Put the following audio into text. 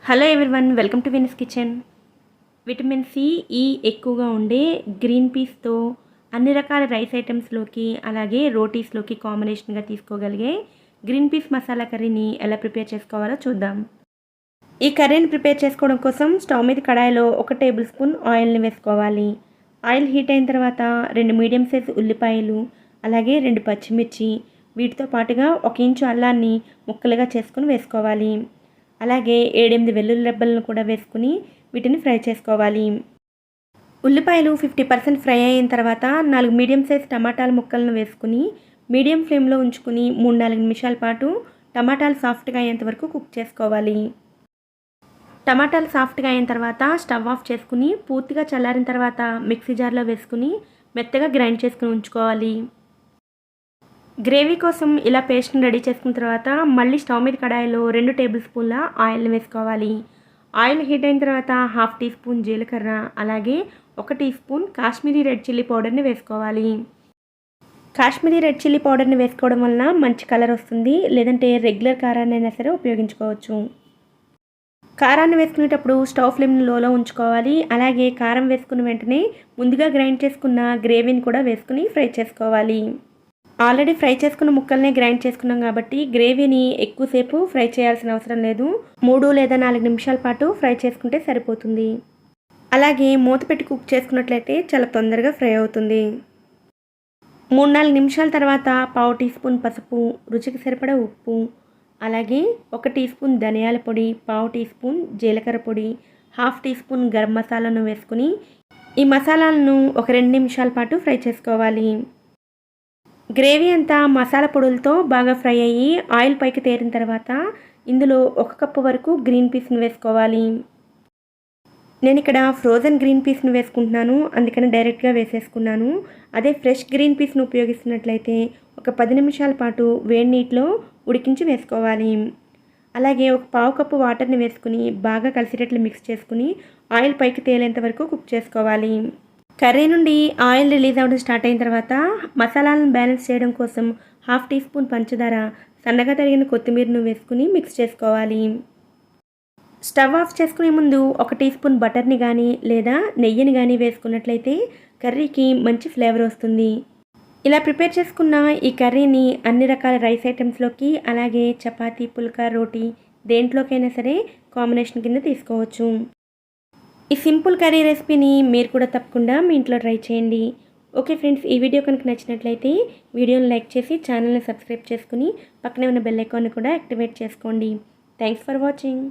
Hello everyone, welcome to Vini's kitchen. Vitamin C, ఈ ఎక్కువగా ఉండే గ్రీన్ పీస్తో అన్ని రకాల రైస్ ఐటమ్స్లోకి అలాగే రోటీస్లోకి కాంబినేషన్గా తీసుకోగలిగే గ్రీన్ పీస్ మసాలా కర్రీని ఎలా ప్రిపేర్ చేసుకోవాలో చూద్దాం. ఈ కర్రీని ప్రిపేర్ చేసుకోవడం కోసం స్టవ్ మీద కడాయిలో 1 టేబుల్ స్పూన్ ఆయిల్ని వేసుకోవాలి. ఆయిల్ హీట్ అయిన తర్వాత 2 మీడియం సైజ్ ఉల్లిపాయలు అలాగే 2 పచ్చిమిర్చి, వీటితో పాటుగా 1 ఇంచు అల్లాన్ని ముక్కలుగా చేసుకుని వేసుకోవాలి. అలాగే 7-8 వెల్లుల్లి రెబ్బలను కూడా వేసుకుని వీటిని ఫ్రై చేసుకోవాలి. ఉల్లిపాయలు 50% ఫ్రై అయిన తర్వాత 4 మీడియం సైజ్ టమాటాల ముక్కలను వేసుకుని మీడియం ఫ్లేమ్లో ఉంచుకుని 3-4 నిమిషాల పాటు టమాటాలు సాఫ్ట్గా అయ్యేంత వరకు కుక్ చేసుకోవాలి. టమాటాలు సాఫ్ట్గా అయిన తర్వాత స్టవ్ ఆఫ్ చేసుకుని పూర్తిగా చల్లారిన తర్వాత మిక్సీ జార్లో వేసుకుని మెత్తగా గ్రైండ్ చేసుకుని ఉంచుకోవాలి. గ్రేవీ కోసం ఇలా పేస్ట్ని రెడీ చేసుకున్న తర్వాత మళ్ళీ స్టవ్ మీద కడాయిలో 2 టేబుల్ స్పూన్ల ఆయిల్ని వేసుకోవాలి. ఆయిల్ హీట్ అయిన తర్వాత 1/2 టీ స్పూన్ జీలకర్ర అలాగే 1 teaspoon Kashmiri red chilli పౌడర్ని వేసుకోవాలి. కాశ్మీరీ రెడ్ చిల్లీ పౌడర్ని వేసుకోవడం వలన మంచి కలర్ వస్తుంది, లేదంటే రెగ్యులర్ కారాన్ని అయినా సరే ఉపయోగించుకోవచ్చు. కారాన్ని వేసుకునేటప్పుడు స్టవ్ ఫ్లేమ్ని లోలో ఉంచుకోవాలి. అలాగే కారం వేసుకున్న వెంటనే ముందుగా గ్రైండ్ చేసుకున్న గ్రేవీని కూడా వేసుకుని ఫ్రై చేసుకోవాలి. ఆల్రెడీ ఫ్రై చేసుకున్న ముక్కల్ని గ్రైండ్ చేసుకున్నాం కాబట్టి గ్రేవీని ఎక్కువసేపు ఫ్రై చేయాల్సిన అవసరం లేదు. 3 లేదా 4 నిమిషాల పాటు ఫ్రై చేసుకుంటే సరిపోతుంది. అలాగే మూత పెట్టి కుక్ చేసుకున్నట్లయితే చాలా తొందరగా ఫ్రై అవుతుంది. 3-4 నిమిషాల తర్వాత 1/2 టీ స్పూన్ పసుపు, రుచికి సరిపడా ఉప్పు, అలాగే 1 టీ స్పూన్ ధనియాల పొడి, 1/2 టీ స్పూన్ జీలకర్ర పొడి, 1/2 టీ స్పూన్ గరం మసాలాను వేసుకుని ఈ మసాలాలను ఒక 2 నిమిషాల పాటు ఫ్రై చేసుకోవాలి. గ్రేవీ అంతా మసాలా పొడులతో బాగా ఫ్రై అయ్యి ఆయిల్ పైకి తేరిన తర్వాత ఇందులో 1 కప్పు వరకు గ్రీన్ పీస్ని వేసుకోవాలి. నేను ఇక్కడ ఫ్రోజన్ గ్రీన్ పీస్ని వేసుకుంటున్నాను, అందుకని డైరెక్ట్గా వేసేసుకున్నాను. అదే ఫ్రెష్ గ్రీన్ పీస్ని ఉపయోగిస్తున్నట్లయితే ఒక 10 నిమిషాల పాటు వేడి నీటిలో ఉడికించి వేసుకోవాలి. అలాగే 1/4 కప్పు వాటర్ని వేసుకుని బాగా కలిసేటట్లు మిక్స్ చేసుకుని ఆయిల్ పైకి తేలేంత వరకు కుక్ చేసుకోవాలి. కర్రీ నుండి ఆయిల్ రిలీజ్ అవ్వడం స్టార్ట్ అయిన తర్వాత మసాలాలను బ్యాలెన్స్ చేయడం కోసం 1/2 టీ స్పూన్ పంచదార, సన్నగా తరిగిన కొత్తిమీరను వేసుకుని మిక్స్ చేసుకోవాలి. స్టవ్ ఆఫ్ చేసుకునే ముందు 1 టీ స్పూన్ బటర్ని కానీ లేదా నెయ్యిని కానీ వేసుకున్నట్లయితే కర్రీకి మంచి ఫ్లేవర్ వస్తుంది. ఇలా ప్రిపేర్ చేసుకున్న ఈ కర్రీని అన్ని రకాల రైస్ ఐటమ్స్లోకి అలాగే చపాతీ, పుల్కా, రోటీ దేంట్లోకైనా సరే కాంబినేషన్ కింద తీసుకోవచ్చు. ఈ సింపుల్ కర్రీ రెసిపీని మీరు కూడా తప్పకుండా మీ ఇంట్లో ట్రై చేయండి. ఓకే ఫ్రెండ్స్, ఈ వీడియో కనుక నచ్చినట్లయితే వీడియోని లైక్ చేసి ఛానల్ని సబ్స్క్రైబ్ చేసుకుని పక్కనే ఉన్న బెల్ ఐకాన్ని కూడా యాక్టివేట్ చేసుకోండి. Thanks for watching.